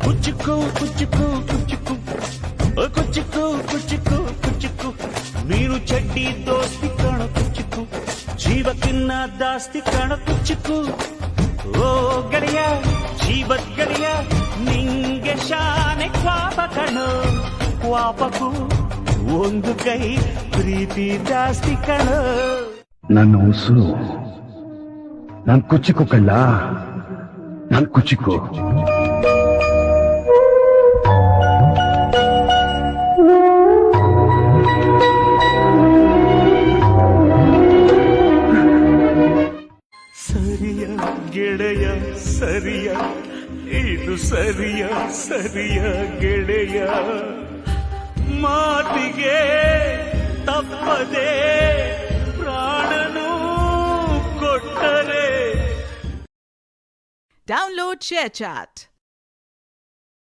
ಕುಚ್ಚುಕು ಕುಚ್ಚುಕು ಕುಚ್ಚುಕು ಕುಚ್ಚುಕು ಕುಚ್ಚುಕು ಕುಚ್ಚುಕು ನೀನು ಚಡ್ಡಿ ದೋಸ್ತಿ ಕಾಣ ಕುಚ್ಚುಕು ಜೀವಕ್ಕಿನ್ನ ದಾಸ್ತಿ ಕಾಣ ಕುಚ್ಚುಕು ಓ ಗೆಳೆಯ ಜೀವದ ಗೆಳೆಯ ನಿಂಗೆ ಶಾನೆ ಕ್ವಾಪ ಕಣೋ ಕ್ವಾಪಕ್ಕೂ ಒಂದು ಕೈ ಪ್ರೀತಿ ಜಾಸ್ತಿ ಕಣೋ ನನ್ನ ಉಸಿರು ನಾನ್ ಕುಚ್ಚಿಕೋ ಕಳ್ಳ ನಾನ್ ಕುಚ್ಚಿಕೋ ಸರಿಯ ಗೆಳೆಯ ಸರಿಯ ಇದು ಸರಿಯ ಸರಿಯ ಗೆಳೆಯ ಮಾತಿಗೆ ತಪ್ಪದೆ ಪ್ರಾಣನು ಕೊಟ್ಟರೆ Download ShareChat.